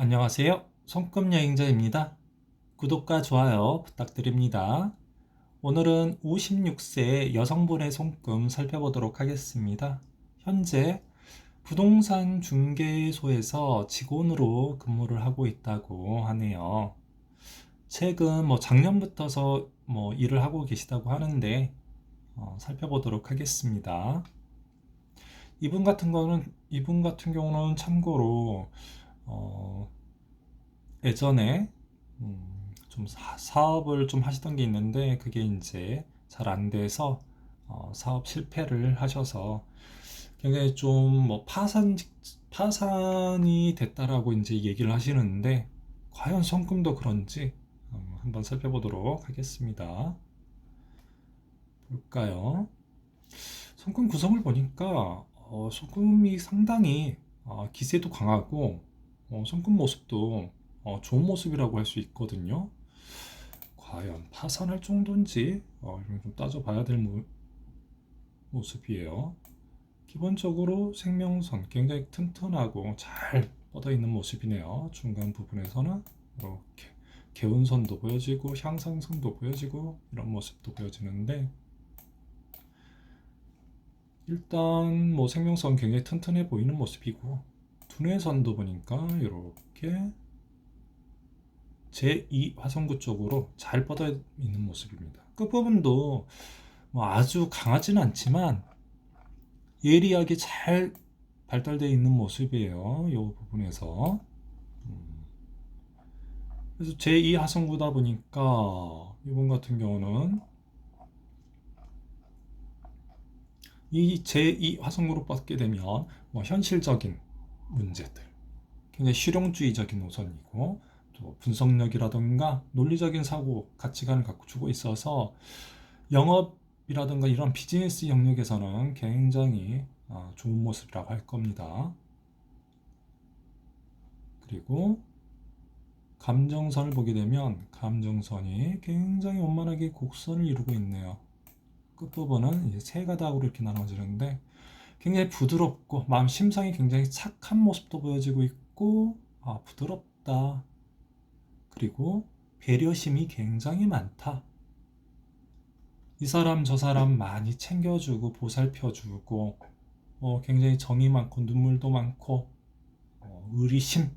안녕하세요. 손금 여행자입니다. 구독과 좋아요 부탁드립니다. 오늘은 56세 여성분의 손금 살펴보도록 하겠습니다. 현재 부동산 중개소에서 직원으로 근무를 하고 있다고 하네요. 최근 작년부터서 일을 하고 계시다고 하는데 살펴보도록 하겠습니다. 이분 같은 경우는 참고로 어, 예전에 좀 사업을 좀 하시던 게 있는데 그게 이제 잘 안 돼서 사업 실패를 하셔서 굉장히 좀 파산이 됐다라고 이제 얘기를 하시는데 과연 성금도 그런지 한번 살펴보도록 하겠습니다. 볼까요? 성금 구성을 보니까 성금이 상당히 기세도 강하고 성금 모습도 좋은 모습이라고 할 수 있거든요. 과연 파산할 정도인지 이런 좀 따져봐야 될 모습이에요. 기본적으로 생명선 굉장히 튼튼하고 잘 뻗어 있는 모습이네요. 중간 부분에서는 이렇게 개운선도 보여지고 향상선도 보여지고 이런 모습도 보여지는데 일단 생명선 굉장히 튼튼해 보이는 모습이고 두뇌선도 보니까 이렇게 제2 화성구 쪽으로 잘 뻗어 있는 모습입니다. 끝부분도 아주 강하지는 않지만 예리하게 잘 발달되어 있는 모습이에요. 이 부분에서. 그래서 제2 화성구다 보니까 이분 같은 경우는 이 제2 화성구로 뻗게 되면 현실적인 문제들, 굉장히 실용주의적인 노선이고 또 분석력이라든가 논리적인 사고, 가치관을 갖추고 있어서 영업이라든가 이런 비즈니스 영역에서는 굉장히 좋은 모습이라고 할 겁니다. 그리고 감정선을 보게 되면 감정선이 굉장히 원만하게 곡선을 이루고 있네요. 끝부분은 이제 세 가닥으로 이렇게 나눠지는데 굉장히 부드럽고 마음 심상이 굉장히 착한 모습도 보여지고 있고 부드럽다. 그리고 배려심이 굉장히 많다. 이 사람 저 사람 많이 챙겨주고 보살펴주고 굉장히 정이 많고 눈물도 많고 의리심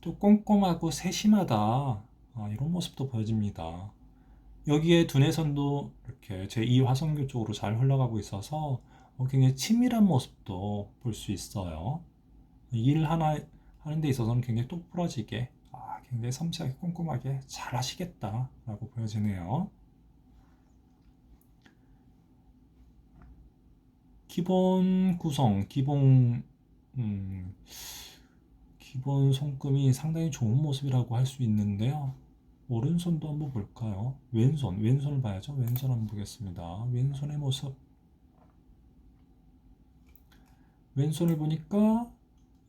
또 꼼꼼하고 세심하다. 이런 모습도 보여집니다. 여기에 두뇌선도 이렇게 제2 화성교 쪽으로 잘 흘러가고 있어서 굉장히 치밀한 모습도 볼 수 있어요. 일 하나 하는 데 있어서는 굉장히 똑부러지게 굉장히 섬세하게 꼼꼼하게 잘 하시겠다라고 보여지네요. 기본 구성, 기본 손금이 상당히 좋은 모습이라고 할 수 있는데요. 오른손도 한번 볼까요? 왼손을 봐야죠. 왼손 한번 보겠습니다. 왼손의 모습. 왼손을 보니까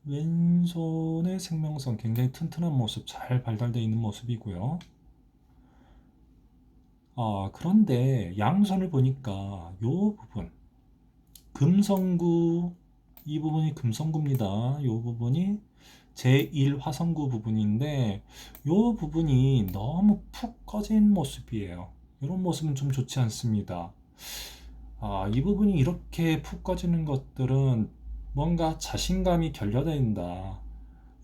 왼손의 생명선 굉장히 튼튼한 모습, 잘 발달되어 있는 모습이고요. 그런데 양손을 보니까 요 부분, 금성구, 이 부분이 금성구입니다. 이 부분이 제1 화성구 부분인데 이 부분이 너무 푹 꺼진 모습이에요. 이런 모습은 좀 좋지 않습니다. 이 부분이 이렇게 푹 꺼지는 것들은 뭔가 자신감이 결여된다.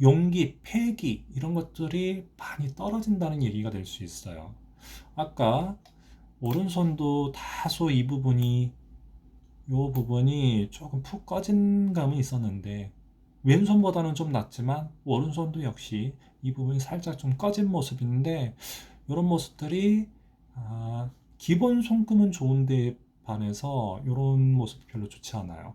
용기, 패기 이런 것들이 많이 떨어진다는 얘기가 될 수 있어요. 아까 오른손도 다소 이 부분이 조금 푹 꺼진 감은 있었는데 왼손보다는 좀 낫지만 오른손도 역시 이 부분이 살짝 좀 꺼진 모습인데 이런 모습들이 기본 손금은 좋은데 반해서 이런 모습이 별로 좋지 않아요.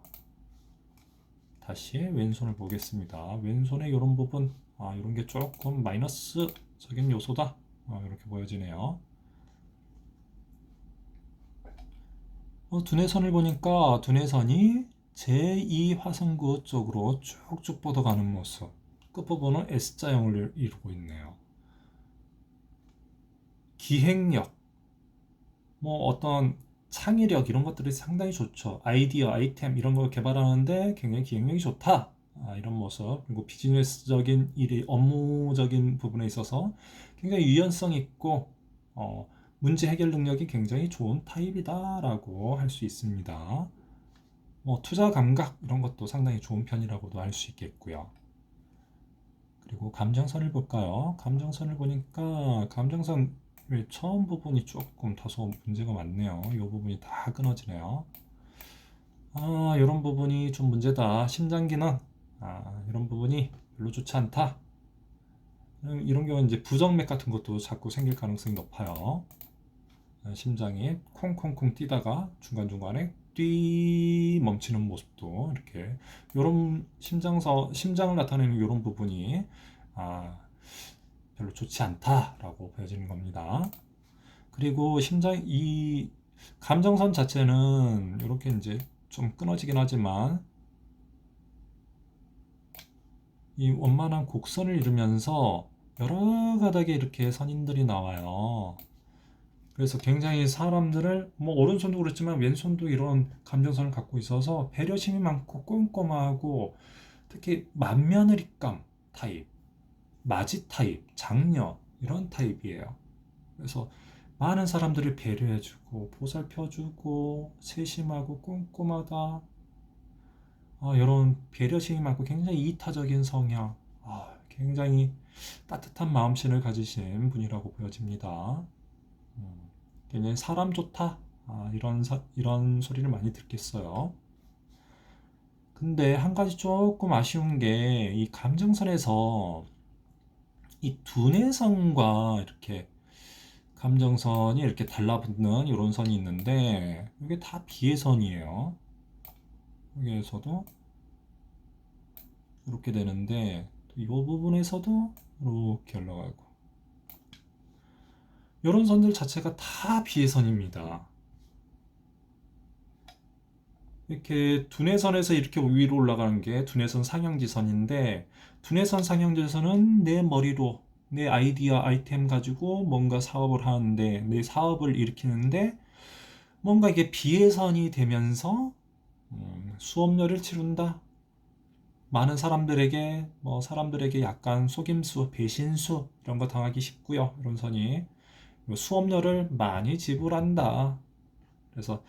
다시 왼손을 보겠습니다. 왼손의 이런 부분 이런 게 조금 마이너스적인 요소다 이렇게 보여지네요. 두뇌선을 보니까 두뇌선이 제2 화성구 쪽으로 쭉쭉 뻗어가는 모습. 끝부분은 S자형을 이루고 있네요. 기획력, 어떤 창의력 이런 것들이 상당히 좋죠. 아이디어, 아이템 이런 걸 개발하는데 굉장히 기획력이 좋다. 이런 모습, 그리고 비즈니스적인 일이 업무적인 부분에 있어서 굉장히 유연성 있고 문제 해결 능력이 굉장히 좋은 타입이다라고 할 수 있습니다. 투자 감각 이런 것도 상당히 좋은 편이라고도 알 수 있겠고요. 그리고 감정선을 볼까요? 감정선을 보니까 감정선 처음 부분이 조금 다소 문제가 많네요. 이 부분이 다 끊어지네요. 이런 부분이 좀 문제다. 심장기능 이런 부분이 별로 좋지 않다. 이런 경우는 이제 부정맥 같은 것도 자꾸 생길 가능성이 높아요. 심장이 콩콩콩 뛰다가 중간중간에 뛰 멈추는 모습도 이렇게 이런 심장을 나타내는 이런 부분이 별로 좋지 않다라고 보여지는 겁니다. 그리고 이 감정선 자체는 이렇게 이제 좀 끊어지긴 하지만 이 원만한 곡선을 이루면서 여러 가닥의 이렇게 선인들이 나와요. 그래서 굉장히 사람들을 오른손도 그렇지만 왼손도 이런 감정선을 갖고 있어서 배려심이 많고 꼼꼼하고 특히 맏며느리감 타입, 맞이 타입, 장녀 이런 타입이에요. 그래서 많은 사람들을 배려해주고 보살펴주고 세심하고 꼼꼼하다. 이런 배려심이 많고 굉장히 이타적인 성향, 굉장히 따뜻한 마음씨를 가지신 분이라고 보여집니다. 굉장히 사람 좋다. 이런 소리를 많이 듣겠어요. 근데 한 가지 조금 아쉬운 게 이 감정선에서 이 두뇌선과 이렇게 감정선이 이렇게 달라붙는 이런 선이 있는데 이게 다 비회선이에요. 여기에서도 이렇게 되는데 이 부분에서도 이렇게 올라가고 이런 선들 자체가 다 비회선입니다. 이렇게 두뇌선에서 이렇게 위로 올라가는 게 두뇌선 상형지선인데 두뇌선 상형지선은 내 머리로 내 아이디어 아이템 가지고 뭔가 사업을 하는데 내 사업을 일으키는데 뭔가 이게 비회선이 되면서 수업료를 치른다. 많은 사람들에게 약간 속임수, 배신수 이런 거 당하기 쉽고요. 이런 선이 수업료를 많이 지불한다. 그래서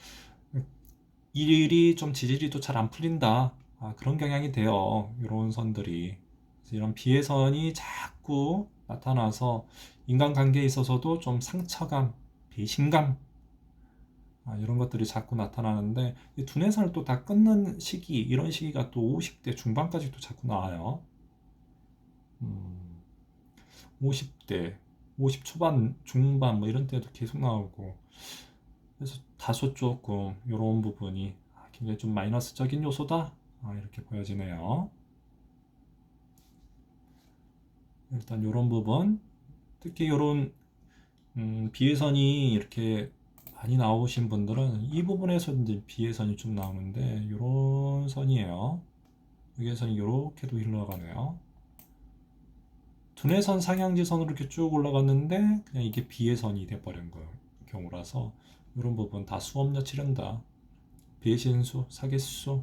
일이 좀 지지리 도 잘 안 풀린다. 그런 경향이 돼요. 이런 선들이. 이런 비회선이 자꾸 나타나서 인간관계에 있어서도 좀 상처감, 배신감 이런 것들이 자꾸 나타나는데 이 두뇌선을 또 다 끊는 시기 이런 시기가 또 50대 중반까지도 자꾸 나와요. 50대, 50 초반, 중반 뭐 이런 때도 계속 나오고 그래서 다소 조금 이런 부분이 굉장히 좀 마이너스적인 요소다 이렇게 보여지네요. 일단 이런 부분 특히 이런 비회선이 이렇게 많이 나오신 분들은 이 부분에서 이제 비회선이 좀 나오는데 이런 선이에요. 여기에서는 이렇게도 흘러가네요. 두뇌선 상향지선으로 이렇게 쭉 올라갔는데 그냥 이게 비회선이 돼버린 경우라서 이런 부분 다 수업료 치른다. 배신수, 사기수,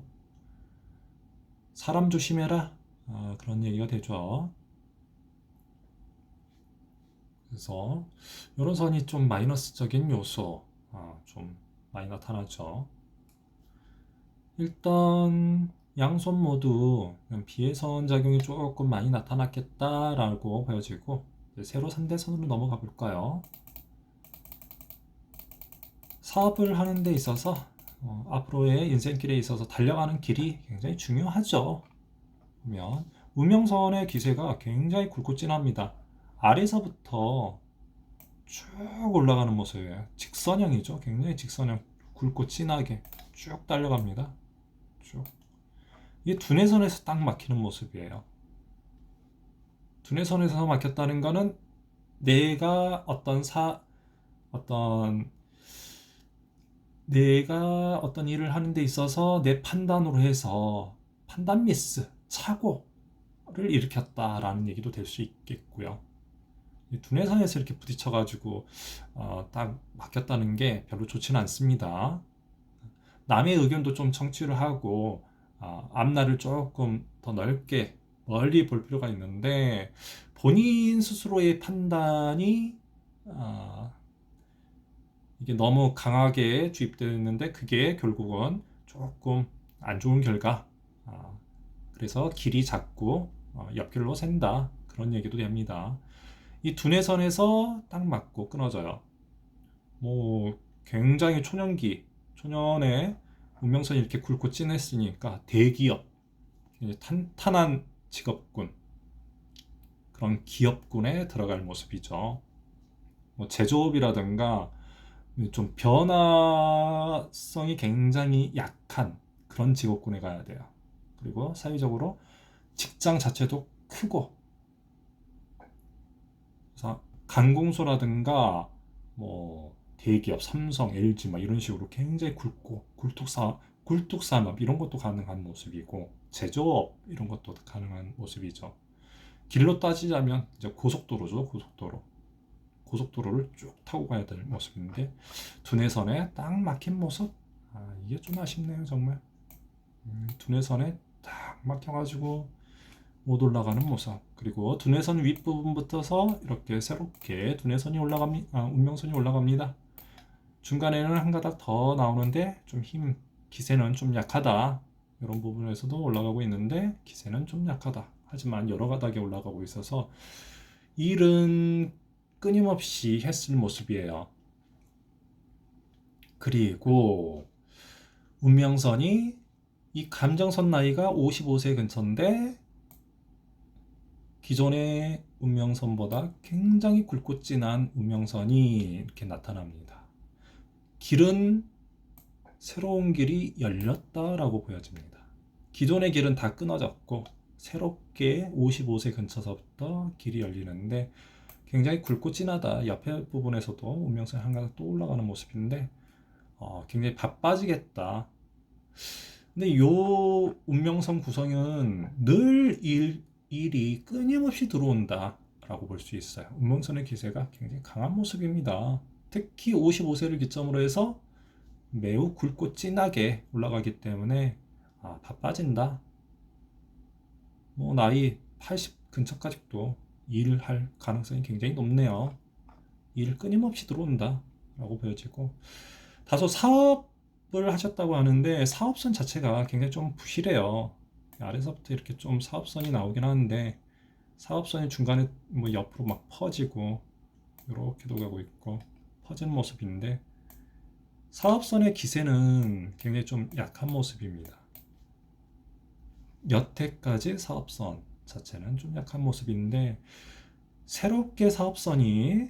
사람 조심해라. 그런 얘기가 되죠. 그래서 이런 선이 좀 마이너스적인 요소 좀 많이 나타나죠. 일단 양손 모두 비회선 작용이 조금 많이 나타났겠다라고 보여지고 세로 3대선으로 넘어가 볼까요? 사업을 하는 데 있어서 앞으로의 인생길에 있어서 달려가는 길이 굉장히 중요하죠. 보면 운명선의 기세가 굉장히 굵고 진합니다. 아래서부터 쭉 올라가는 모습이에요. 직선형이죠. 굉장히 직선형, 굵고 진하게 쭉 달려갑니다. 쭉. 이게 두뇌선에서 딱 막히는 모습이에요. 두뇌선에서 막혔다는 거는 내가 어떤 일을 하는 데 있어서 내 판단으로 해서 판단 미스, 사고를 일으켰다라는 얘기도 될 수 있겠고요. 두뇌선에서 이렇게 부딪혀가지고 딱 막혔다는 게 별로 좋지는 않습니다. 남의 의견도 좀 청취를 하고 앞날을 조금 더 넓게 멀리 볼 필요가 있는데 본인 스스로의 판단이 아, 이게 너무 강하게 주입되었는데 그게 결국은 조금 안 좋은 결과 그래서 길이 작고 옆길로 샌다 그런 얘기도 됩니다. 이 두뇌선에서 딱 맞고 끊어져요. 뭐 굉장히 초년의 운명선이 이렇게 굵고 진했으니까 대기업, 탄탄한 직업군, 그런 기업군에 들어갈 모습이죠. 뭐 제조업이라든가 좀 변화성이 굉장히 약한 그런 직업군에 가야 돼요. 그리고 사회적으로 직장 자체도 크고, 그래서 관공서라든가 뭐 대기업, 삼성, LG 막 이런 식으로 굉장히 굵고 굴뚝산업 이런 것도 가능한 모습이고 제조업 이런 것도 가능한 모습이죠. 길로 따지자면 이제 고속도로죠, 고속도로를 쭉 타고 가야 될 모습인데 두뇌선에 딱 막힌 모습. 이게 좀 아쉽네요 정말. 두뇌선에 딱 막혀가지고 못 올라가는 모습. 그리고 두뇌선 윗부분부터서 이렇게 새롭게 두뇌선이 올라갑니다. 운명선이 올라갑니다. 중간에는 한 가닥 더 나오는데 좀 기세는 좀 약하다. 이런 부분에서도 올라가고 있는데 기세는 좀 약하다. 하지만 여러 가닥에 올라가고 있어서 일은 끊임없이 했을 모습이에요. 그리고 운명선이 이 감정선 나이가 55세 근처인데 기존의 운명선보다 굉장히 굵고 진한 운명선이 이렇게 나타납니다. 길은 새로운 길이 열렸다라고 보여집니다. 기존의 길은 다 끊어졌고 새롭게 55세 근처서부터 길이 열리는데 굉장히 굵고 진하다. 옆에 부분에서도 운명선 한 가닥 또 올라가는 모습인데 굉장히 바빠지겠다. 근데 요 운명선 구성은 늘 일이 끊임없이 들어온다 라고 볼 수 있어요. 운명선의 기세가 굉장히 강한 모습입니다. 특히 55세를 기점으로 해서 매우 굵고 진하게 올라가기 때문에 바빠진다. 뭐 나이 80 근처까지도 일할 가능성이 굉장히 높네요. 일 끊임없이 들어온다 라고 보여지고 다소 사업을 하셨다고 하는데 사업선 자체가 굉장히 좀 부실해요. 아래서부터 이렇게 좀 사업선이 나오긴 하는데 사업선이 중간에 뭐 옆으로 막 퍼지고 이렇게도 가고 있고 퍼지는 모습인데 사업선의 기세는 굉장히 좀 약한 모습입니다. 여태까지 사업선 자체는 좀 약한 모습인데 새롭게 사업선이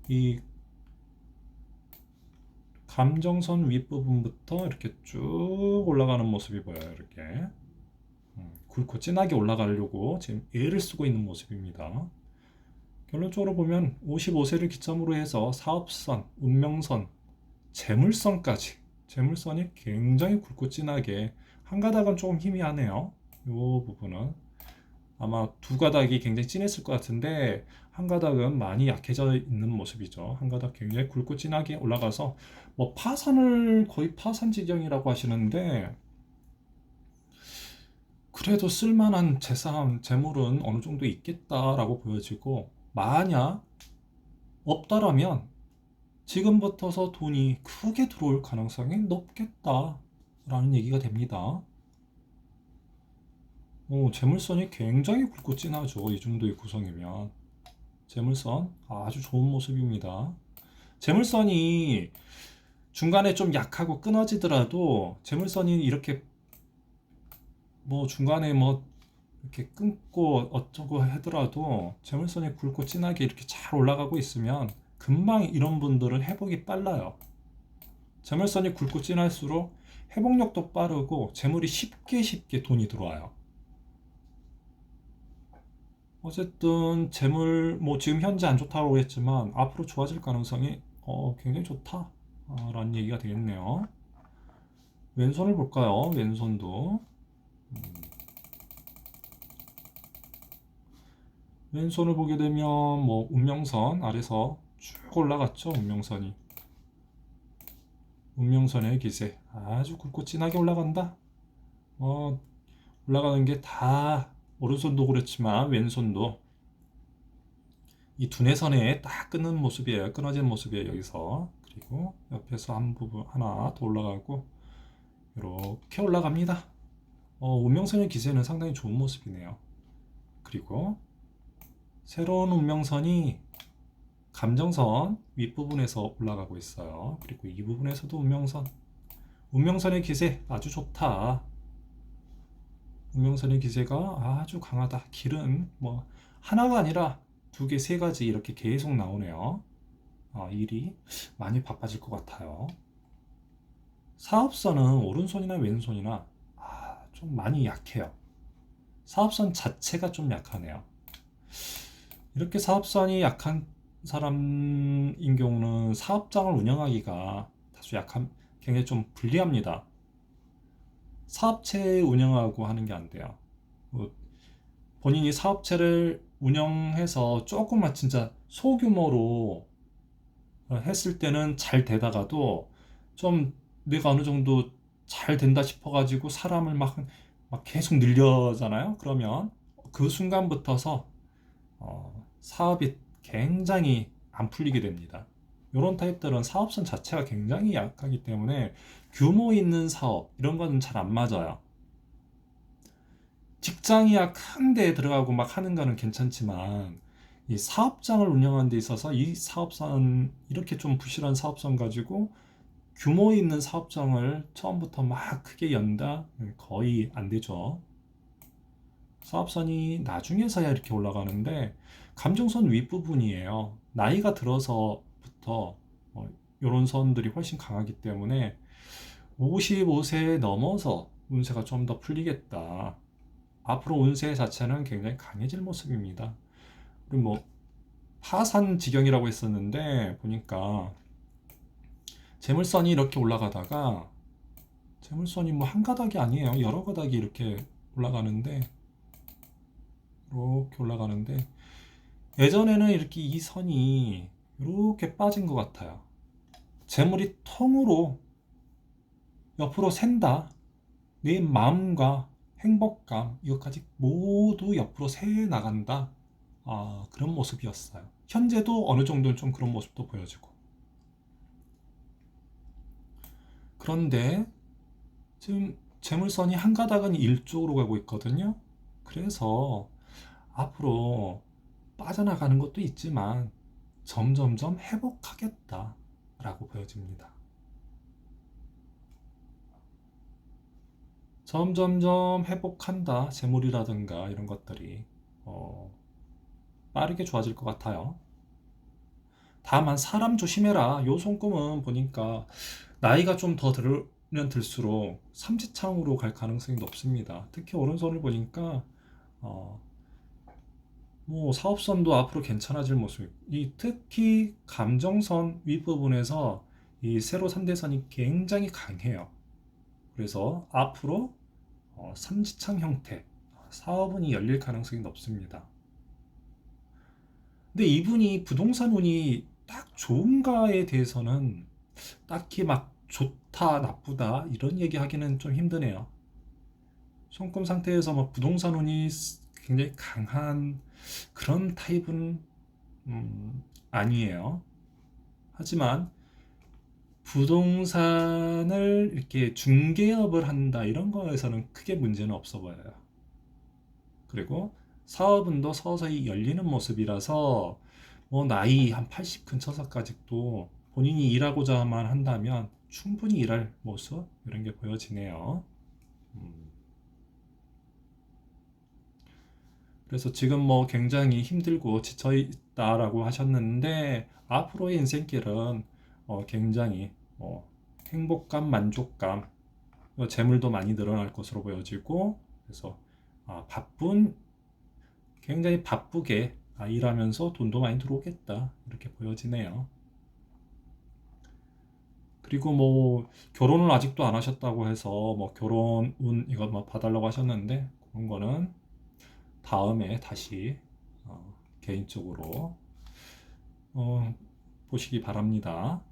이 감정선 윗부분부터 이렇게 쭉 올라가는 모습이 보여요. 이렇게 굵고 진하게 올라가려고 지금 애를 쓰고 있는 모습입니다. 결론적으로 보면 55세를 기점으로 해서 사업선, 운명선, 재물선이 굉장히 굵고 진하게 한 가닥은 조금 희미하네요. 이 부분은 아마 두 가닥이 굉장히 진했을 것 같은데 한 가닥은 많이 약해져 있는 모습이죠. 한 가닥 굉장히 굵고 진하게 올라가서 뭐 거의 파산 지경이라고 하시는데 그래도 쓸만한 재물은 어느 정도 있겠다라고 보여지고 만약 없다라면 지금부터서 돈이 크게 들어올 가능성이 높겠다라는 얘기가 됩니다. 재물선이 굉장히 굵고 진하죠. 이 정도의 구성이면 재물선 아주 좋은 모습입니다. 재물선이 중간에 좀 약하고 끊어지더라도 재물선이 이렇게 뭐 중간에 뭐 이렇게 끊고 어쩌고 하더라도 재물선이 굵고 진하게 이렇게 잘 올라가고 있으면 금방 이런 분들은 회복이 빨라요. 재물선이 굵고 진할수록 회복력도 빠르고 재물이 쉽게 돈이 들어와요. 어쨌든 재물 뭐 지금 현재 안 좋다고 했지만 앞으로 좋아질 가능성이 굉장히 좋다 라는 얘기가 되겠네요. 왼손을 볼까요? 왼손도 왼손을 보게 되면 뭐 운명선 아래서 쭉 올라갔죠. 운명선의 기세 아주 굵고 진하게 올라간다. 어, 올라가는 게 다 오른손도 그렇지만 왼손도 이 두뇌선에 딱 끊는 모습이에요. 끊어진 모습이에요. 여기서. 그리고 옆에서 한 부분 하나 더 올라가고 이렇게 올라갑니다. 운명선의 기세는 상당히 좋은 모습이네요. 그리고 새로운 운명선이 감정선 윗부분에서 올라가고 있어요. 그리고 이 부분에서도 운명선의 기세 아주 좋다. 운명선의 기세가 아주 강하다. 길은 뭐 하나가 아니라 두 개, 세 가지 이렇게 계속 나오네요. 일이 많이 바빠질 것 같아요. 사업선은 오른손이나 왼손이나 좀 많이 약해요. 사업선 자체가 좀 약하네요. 이렇게 사업선이 약한 사람인 경우는 사업장을 운영하기가 다소 굉장히 좀 불리합니다. 사업체 운영하고 하는 게 안 돼요. 뭐 본인이 사업체를 운영해서 조금만 진짜 소규모로 했을 때는 잘 되다가도 좀 내가 어느 정도 잘 된다 싶어가지고 사람을 막 계속 늘려잖아요. 그러면 그 순간부터서 사업이 굉장히 안 풀리게 됩니다. 이런 타입들은 사업성 자체가 굉장히 약하기 때문에 규모 있는 사업 이런 거는 잘 안 맞아요. 직장이야 큰 데에 들어가고 막 하는 거는 괜찮지만 이 사업장을 운영하는 데 있어서 이 사업성은 이렇게 좀 부실한 사업성 가지고 규모 있는 사업장을 처음부터 막 크게 연다? 거의 안 되죠. 사업선이 나중에서야 이렇게 올라가는데 감정선 윗부분이에요. 나이가 들어서부터 이런 선들이 훨씬 강하기 때문에 55세 넘어서 운세가 좀 더 풀리겠다. 앞으로 운세 자체는 굉장히 강해질 모습입니다. 그리고 뭐 파산 지경이라고 했었는데 보니까 재물선이 이렇게 올라가다가 재물선이 뭐 한 가닥이 아니에요. 여러 가닥이 이렇게 올라가는데 이렇게 올라가는데 예전에는 이렇게 이 선이 이렇게 빠진 것 같아요. 재물이 통으로 옆으로 샌다. 내 마음과 행복감 이것까지 모두 옆으로 새 나간다. 그런 모습이었어요. 현재도 어느 정도는 좀 그런 모습도 보여지고. 그런데 지금 재물선이 한 가닥은 일쪽으로 가고 있거든요. 그래서 앞으로 빠져나가는 것도 있지만 점점점 회복하겠다라고 보여집니다. 점점점 회복한다. 재물이라든가 이런 것들이 빠르게 좋아질 것 같아요. 다만 사람 조심해라. 요 손금은 보니까 나이가 좀 더 들면 들수록 삼지창으로 갈 가능성이 높습니다. 특히 오른손을 보니까 어, 뭐 사업선도 앞으로 괜찮아질 모습. 이 특히 감정선 윗부분에서 이 세로 3대선이 굉장히 강해요. 그래서 앞으로 삼지창 형태 사업운이 열릴 가능성이 높습니다. 근데 이분이 부동산 운이 딱 좋은가에 대해서는 딱히 막 좋다, 나쁘다 이런 얘기하기는 좀 힘드네요. 손금 상태에서 막 부동산 운이 굉장히 강한 그런 타입은 아니에요. 하지만 부동산을 이렇게 중개업을 한다 이런 거에서는 크게 문제는 없어 보여요. 그리고 사업운도 서서히 열리는 모습이라서 뭐 나이 한 80 근처서까지도 본인이 일하고자만 한다면 충분히 일할 모습 이런 게 보여지네요. 음, 그래서 지금 뭐 굉장히 힘들고 지쳐 있다라고 하셨는데 앞으로의 인생길은 굉장히 행복감, 만족감, 재물도 많이 늘어날 것으로 보여지고 그래서 바쁜 굉장히 바쁘게 일하면서 돈도 많이 들어오겠다 이렇게 보여지네요. 그리고 뭐 결혼을 아직도 안 하셨다고 해서 뭐 결혼 운 이거 뭐 봐달라고 하셨는데 그런 거는 다음에 다시 개인적으로 보시기 바랍니다.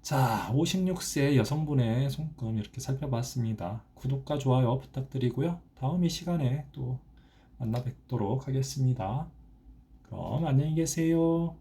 자, 56세 여성분의 손금 이렇게 살펴봤습니다. 구독과 좋아요 부탁드리고요. 다음 이 시간에 또 만나 뵙도록 하겠습니다. 그럼 안녕히 계세요.